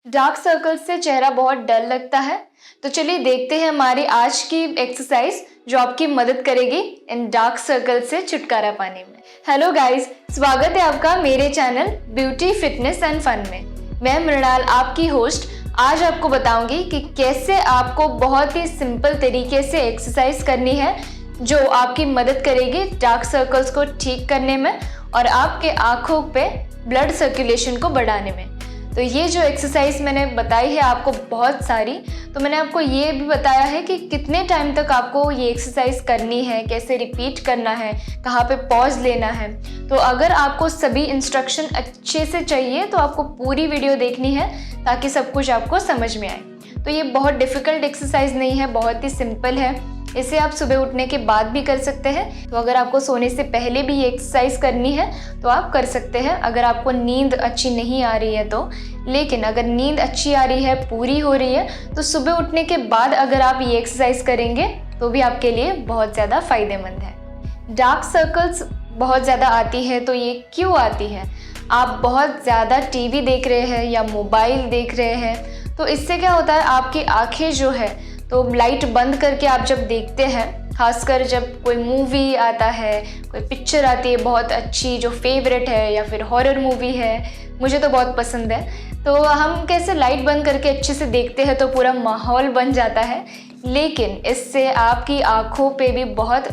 Dark circles से चेहरा बहुत डल लगता है, तो चलिए देखते हैं हमारी आज की एक्सरसाइज जो आपकी मदद करेगी इन डार्क सर्कल से छुटकारा पाने में। हेलो गाइस, स्वागत है आपका मेरे channel beauty fitness and fun में। मैं मृणाल आपकी होस्ट आज आपको बताऊंगी कि कैसे आपको बहुत ही सिंपल तरीके से एक्सरसाइज करनी है जो आपकी मदद करेगी डार्क सर्कल्स को ठीक करने में और आपके आँखों पे ब्लड सर्कुलेशन को बढ़ाने में। तो ये जो एक्सरसाइज मैंने बताई है आपको बहुत सारी, तो मैंने आपको ये भी बताया है कि कितने टाइम तक आपको ये एक्सरसाइज करनी है, कैसे रिपीट करना है, कहाँ पे पॉज लेना है। तो अगर आपको सभी इंस्ट्रक्शन अच्छे से चाहिए तो आपको पूरी वीडियो देखनी है ताकि सब कुछ आपको समझ में आए। तो ये बहुत डिफ़िकल्ट एक्सरसाइज नहीं है, बहुत ही सिंपल है। इसे आप सुबह उठने के बाद भी कर सकते हैं। तो अगर आपको सोने से पहले भी ये एक्सरसाइज करनी है तो आप कर सकते हैं, अगर आपको नींद अच्छी नहीं आ रही है तो। लेकिन अगर नींद अच्छी आ रही है, पूरी हो रही है, तो सुबह उठने के बाद अगर आप ये एक्सरसाइज करेंगे तो भी आपके लिए बहुत ज़्यादा फ़ायदेमंद है। डार्क सर्कल्स बहुत ज़्यादा आती है, तो ये क्यों आती है? आप बहुत ज़्यादा टीवी देख रहे हैं या मोबाइल देख रहे हैं, तो इससे क्या होता है, आपकी आँखें जो है तो लाइट बंद करके आप जब देखते हैं, खासकर जब कोई मूवी आता है, कोई पिक्चर आती है बहुत अच्छी जो फेवरेट है, या फिर हॉरर मूवी है, मुझे तो बहुत पसंद है, तो हम कैसे लाइट बंद करके अच्छे से देखते हैं तो पूरा माहौल बन जाता है। लेकिन इससे आपकी आँखों पे भी बहुत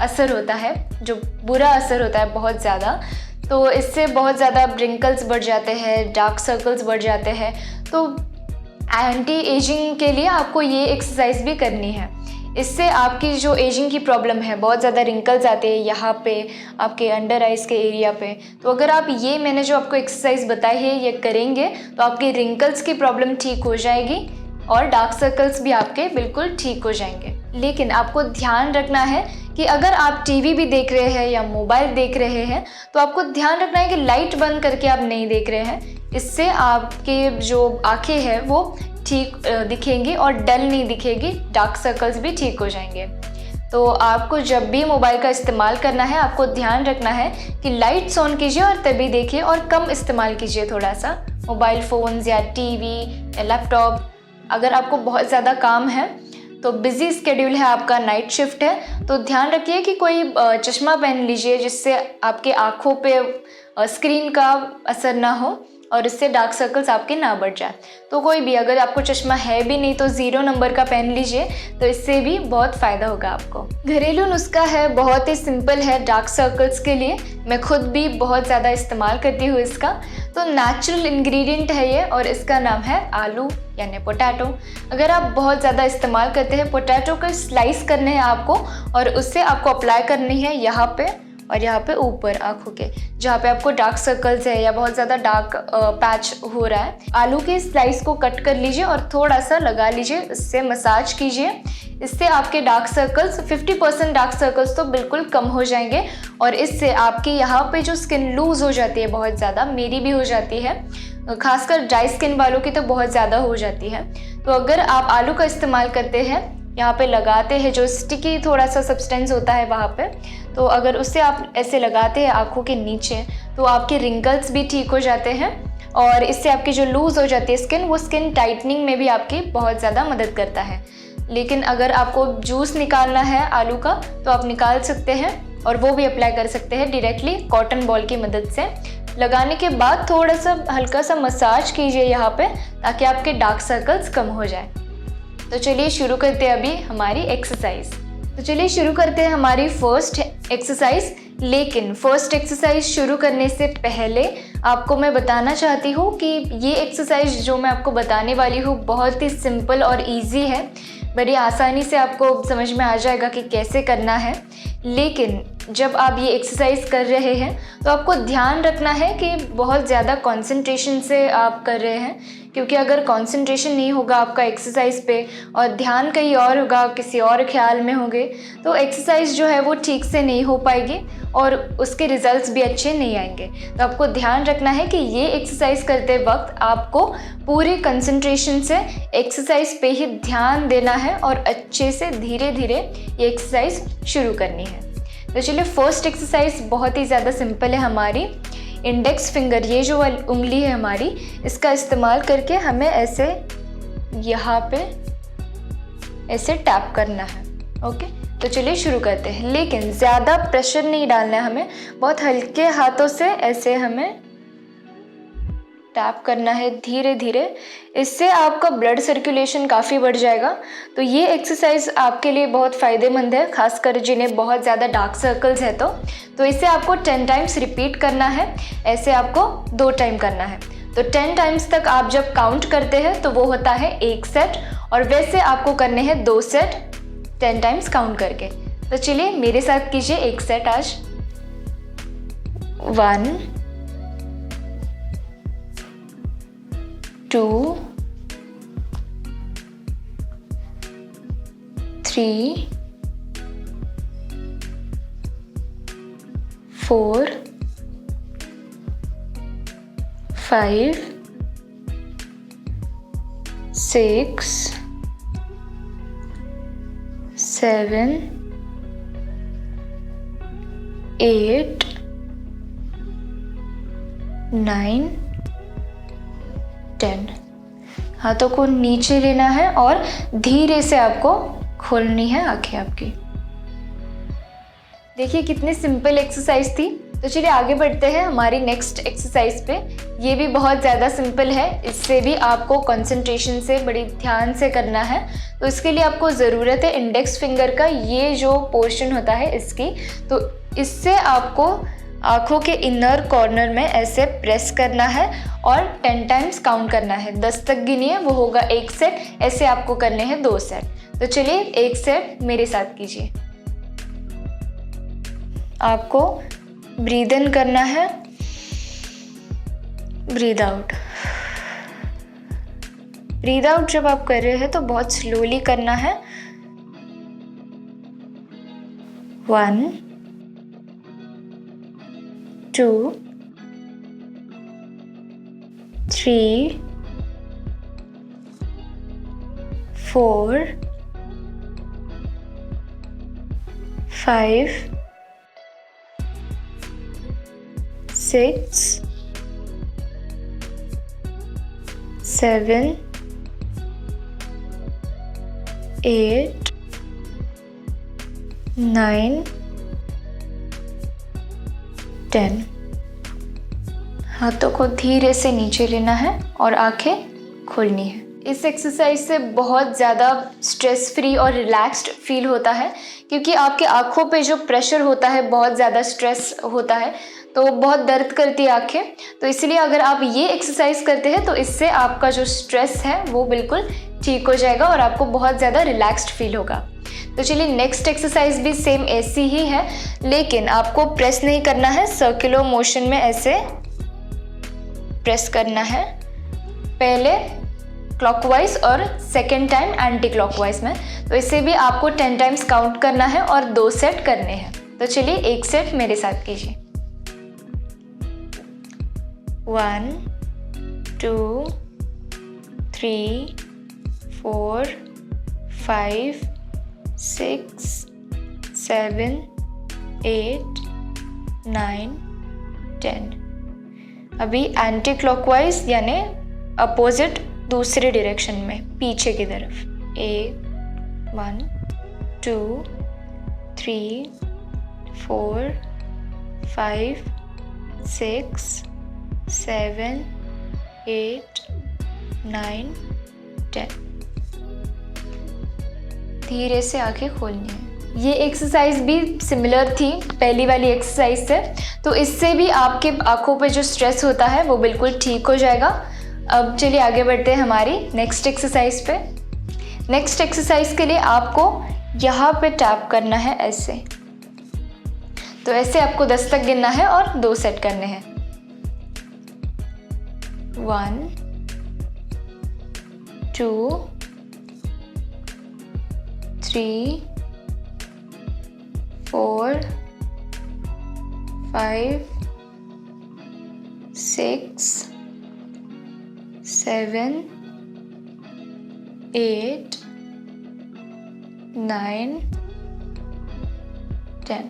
असर होता है, जो बुरा असर होता है बहुत ज़्यादा। तो इससे बहुत ज़्यादा रिंकल्स बढ़ जाते हैं, डार्क सर्कल्स बढ़ जाते हैं। तो एंटी एजिंग के लिए आपको ये एक्सरसाइज भी करनी है। इससे आपकी जो एजिंग की प्रॉब्लम है, बहुत ज़्यादा रिंकल्स आते हैं यहाँ पे आपके अंडर आइज़ के एरिया पे, तो अगर आप ये मैंने जो आपको एक्सरसाइज बताई है ये करेंगे तो आपकी रिंकल्स की प्रॉब्लम ठीक हो जाएगी और डार्क सर्कल्स भी आपके बिल्कुल ठीक हो जाएंगे। लेकिन आपको ध्यान रखना है कि अगर आप टीवी भी देख रहे हैं या मोबाइल देख रहे हैं तो आपको ध्यान रखना है कि लाइट बंद करके आप नहीं देख रहे हैं। इससे आपके जो आँखें हैं वो ठीक दिखेंगी और डल नहीं दिखेगी, डार्क सर्कल्स भी ठीक हो जाएंगे। तो आपको जब भी मोबाइल का इस्तेमाल करना है आपको ध्यान रखना है कि लाइट्स ऑन कीजिए और तभी देखिए, और कम इस्तेमाल कीजिए थोड़ा सा मोबाइल फ़ोन्स या टीवी या लैपटॉप। अगर आपको बहुत ज़्यादा काम है, तो बिज़ी स्केड्यूल है आपका, नाइट शिफ्ट है, तो ध्यान रखिए कि कोई चश्मा पहन लीजिए जिससे आपके आँखों पे स्क्रीन का असर ना हो और इससे डार्क सर्कल्स आपके ना बढ़ जाए। तो कोई भी, अगर आपको चश्मा है भी नहीं तो 0 नंबर का पहन लीजिए, तो इससे भी बहुत फ़ायदा होगा आपको। घरेलू नुस्खा है, बहुत ही सिंपल है डार्क सर्कल्स के लिए। मैं खुद भी बहुत ज़्यादा इस्तेमाल करती हूँ इसका। तो नेचुरल इंग्रेडिएंट है ये और इसका नाम है आलू यानी पोटैटो। अगर आप बहुत ज़्यादा इस्तेमाल करते हैं, पोटैटो को स्लाइस करने हैं आपको और उससे आपको अप्लाई करनी है यहाँ पे और यहाँ पे ऊपर आँखों के, जहाँ पे आपको डार्क सर्कल्स है या बहुत ज़्यादा डार्क पैच हो रहा है। आलू के स्लाइस को कट कर लीजिए और थोड़ा सा लगा लीजिए, इससे मसाज कीजिए। इससे आपके डार्क सर्कल्स 50% डार्क सर्कल्स तो बिल्कुल कम हो जाएंगे और इससे आपकी यहाँ पे जो स्किन लूज़ हो जाती है बहुत ज़्यादा, मेरी भी हो जाती है, खासकर ड्राई स्किन वालों की तो बहुत ज़्यादा हो जाती है। तो अगर आप आलू का इस्तेमाल करते हैं, यहाँ पे लगाते हैं, जो स्टिकी थोड़ा सा सब्सटेंस होता है वहाँ पे, तो अगर उससे आप ऐसे लगाते हैं आँखों के नीचे तो आपके रिंकल्स भी ठीक हो जाते हैं और इससे आपकी जो लूज़ हो जाती है स्किन, वो स्किन टाइटनिंग में भी आपकी बहुत ज़्यादा मदद करता है। लेकिन अगर आपको जूस निकालना है आलू का तो आप निकाल सकते हैं और वो भी अप्लाई कर सकते हैं डायरेक्टली कॉटन बॉल की मदद से। लगाने के बाद थोड़ा सा हल्का सा मसाज कीजिए यहाँ पे ताकि आपके डार्क सर्कल्स कम हो जाए। तो चलिए शुरू करते हैं अभी हमारी एक्सरसाइज। तो चलिए शुरू करते हैं हमारी फर्स्ट एक्सरसाइज। लेकिन फर्स्ट एक्सरसाइज शुरू करने से पहले आपको मैं बताना चाहती हूँ कि ये एक्सरसाइज जो मैं आपको बताने वाली हूँ बहुत ही सिंपल और इजी है, बड़ी आसानी से आपको समझ में आ जाएगा कि कैसे करना है। लेकिन जब आप ये एक्सरसाइज कर रहे हैं तो आपको ध्यान रखना है कि बहुत ज़्यादा कंसंट्रेशन से आप कर रहे हैं, क्योंकि अगर कंसंट्रेशन नहीं होगा आपका एक्सरसाइज पे और ध्यान कहीं और होगा, किसी और ख्याल में होंगे, तो एक्सरसाइज जो है वो ठीक से नहीं हो पाएगी और उसके रिजल्ट्स भी अच्छे नहीं आएंगे। तो आपको ध्यान रखना है कि ये एक्सरसाइज करते वक्त आपको पूरी कंसंट्रेशन से एक्सरसाइज पे ही ध्यान देना है और अच्छे से धीरे धीरे ये एक्सरसाइज शुरू करनी है। तो चलिए फर्स्ट एक्सरसाइज बहुत ही ज़्यादा सिंपल है हमारी। इंडेक्स फिंगर, ये जो उंगली है हमारी, इसका इस्तेमाल करके हमें ऐसे यहाँ पे ऐसे टैप करना है। ओके, तो चलिए शुरू करते हैं। लेकिन ज़्यादा प्रेशर नहीं डालना है हमें, बहुत हल्के हाथों से ऐसे हमें टैप करना है धीरे धीरे। इससे आपका ब्लड सर्कुलेशन काफ़ी बढ़ जाएगा। तो ये एक्सरसाइज आपके लिए बहुत फ़ायदेमंद है, खासकर जिन्हें बहुत ज़्यादा डार्क सर्कल्स है। तो इसे आपको 10 टाइम्स रिपीट करना है। ऐसे आपको 2 टाइम करना है। तो 10 टाइम्स तक आप जब काउंट करते हैं तो वो होता है 1 सेट, और वैसे आपको करने हैं 2 सेट 10 टाइम्स काउंट करके। तो चलिए मेरे साथ कीजिए 1 सेट आज। 1 2 3 4 5 6 7 8 9 10। हाथों को नीचे लेना है और धीरे से आपको खोलनी है आंखें आपकी। देखिए कितनी सिंपल एक्सरसाइज थी। तो चलिए आगे बढ़ते हैं हमारी नेक्स्ट एक्सरसाइज पे। ये भी बहुत ज़्यादा सिंपल है, इससे भी आपको कंसंट्रेशन से बड़ी ध्यान से करना है। तो इसके लिए आपको ज़रूरत है इंडेक्स फिंगर का, ये जो पोर्शन होता है इसकी। तो इससे आपको आँखों के इनर कॉर्नर में ऐसे प्रेस करना है और 10 टाइम्स काउंट करना है। 10 तक गिनिए, वो होगा 1 सेट। ऐसे आपको करने हैं 2 सेट। तो चलिए 1 सेट मेरे साथ कीजिए। आपको ब्रीद इन करना है, ब्रीद आउट। ब्रीद आउट जब आप कर रहे हैं तो बहुत स्लोली करना है। 1 2 3 4 5 6 7 8 9 10। हाथों को धीरे से नीचे लेना है और आंखें खोलनी है। इस एक्सरसाइज से बहुत ज़्यादा स्ट्रेस फ्री और रिलैक्स्ड फील होता है, क्योंकि आपके आँखों पे जो प्रेशर होता है, बहुत ज़्यादा स्ट्रेस होता है, तो बहुत दर्द करती है आँखें। तो इसलिए अगर आप ये एक्सरसाइज करते हैं तो इससे आपका जो स्ट्रेस है वो बिल्कुल ठीक हो जाएगा और आपको बहुत ज़्यादा रिलैक्स्ड फील होगा। तो चलिए नेक्स्ट एक्सरसाइज भी सेम ऐसी ही है, लेकिन आपको प्रेस नहीं करना है, सर्कुलर मोशन में ऐसे प्रेस करना है। पहले क्लॉकवाइज और सेकेंड टाइम एंटी क्लॉकवाइज में। तो इसे भी आपको 10 टाइम्स काउंट करना है और 2 सेट करने हैं। तो चलिए 1 सेट मेरे साथ कीजिए। 1 2 3 4 5 6 7 8 9 10। अभी एंटी क्लॉकवाइज यानी अपोजिट दूसरे डायरेक्शन में, पीछे की तरफ। 1 2 3 4 5 6 7 8 9 10। धीरे से आंखें खोलनी है। ये एक्सरसाइज भी सिमिलर थी पहली वाली एक्सरसाइज से, तो इससे भी आपके आंखों पे जो स्ट्रेस होता है वो बिल्कुल ठीक हो जाएगा। अब चलिए आगे बढ़ते हैं हमारी नेक्स्ट एक्सरसाइज पे। नेक्स्ट एक्सरसाइज के लिए आपको यहाँ पे टैप करना है ऐसे। तो ऐसे आपको 10 तक गिनना है और 2 सेट करने हैं। 1 2 3 4 5 6 7 8 9 10।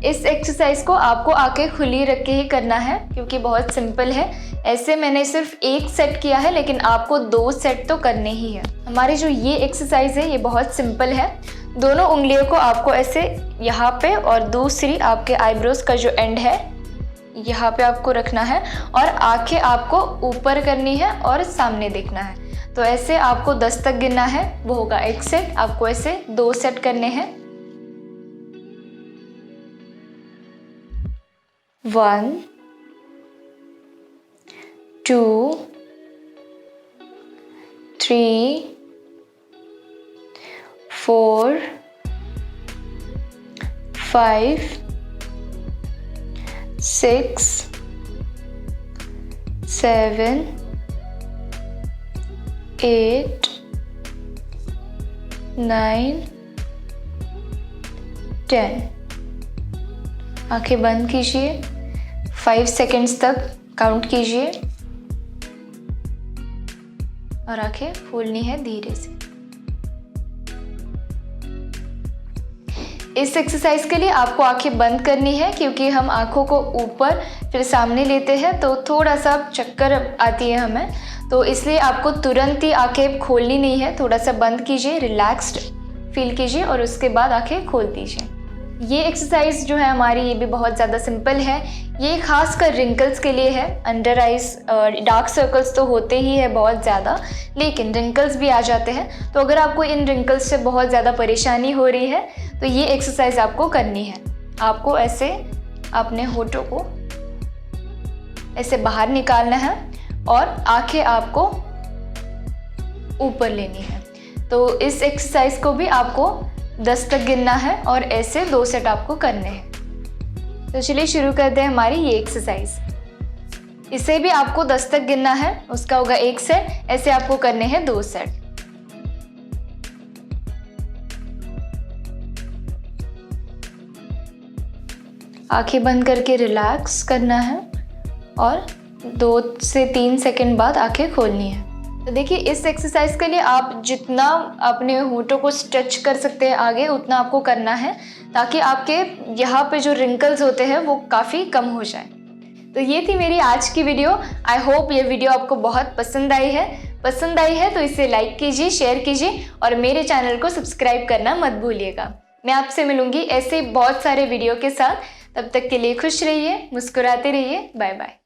इस एक्सरसाइज को आपको आंखें खुली रख के ही करना है क्योंकि बहुत सिंपल है। ऐसे मैंने सिर्फ एक सेट किया है लेकिन आपको 2 सेट तो करने ही है। हमारी जो ये एक्सरसाइज है ये बहुत सिंपल है। दोनों उंगलियों को आपको ऐसे यहाँ पे और दूसरी आपके आईब्रोज का जो एंड है यहाँ पे आपको रखना है और आंखें आपको ऊपर करनी है और सामने देखना है। तो ऐसे आपको 10 तक गिनना है, वो होगा एक सेट। आपको ऐसे 2 सेट करने हैं। 1 2 3 4 5 6 7 8 9 10। आंखें बंद कीजिए, 5 सेकेंड्स तक काउंट कीजिए और आंखें खोलनी है धीरे से। इस एक्सरसाइज के लिए आपको आंखें बंद करनी है क्योंकि हम आंखों को ऊपर फिर सामने लेते हैं तो थोड़ा सा चक्कर आती है हमें, तो इसलिए आपको तुरंत ही आंखें खोलनी नहीं है। थोड़ा सा बंद कीजिए, रिलैक्स्ड फील कीजिए और उसके बाद आंखें खोल दीजिए। ये एक्सरसाइज जो है हमारी ये भी बहुत ज़्यादा सिंपल है। ये खासकर रिंकल्स के लिए है। अंडर आइज डार्क सर्कल्स तो होते ही है बहुत ज़्यादा, लेकिन रिंकल्स भी आ जाते हैं। तो अगर आपको इन रिंकल्स से बहुत ज़्यादा परेशानी हो रही है तो ये एक्सरसाइज आपको करनी है। आपको ऐसे अपने होठों को ऐसे बाहर निकालना है और आंखें आपको ऊपर लेनी है। तो इस एक्सरसाइज को भी आपको 10 तक गिनना है और ऐसे 2 सेट आपको करने हैं। तो चलिए शुरू करते हैं हमारी ये एक्सरसाइज। इसे भी आपको 10 तक गिनना है, उसका होगा 1 सेट। ऐसे आपको करने हैं 2 सेट। आंखें बंद करके रिलैक्स करना है और 2 से 3 सेकंड बाद आंखें खोलनी है। तो देखिए इस एक्सरसाइज के लिए आप जितना अपने होठों को स्ट्रेच कर सकते हैं आगे उतना आपको करना है ताकि आपके यहाँ पे जो रिंकल्स होते हैं वो काफ़ी कम हो जाए। तो ये थी मेरी आज की वीडियो। आई होप ये वीडियो आपको बहुत पसंद आई है। पसंद आई है तो इसे लाइक कीजिए, शेयर कीजिए और मेरे चैनल को सब्सक्राइब करना मत भूलिएगा। मैं आपसे मिलूंगी ऐसे बहुत सारे वीडियो के साथ। तब तक के लिए खुश रहिए, मुस्कुराते रहिए। Bye bye.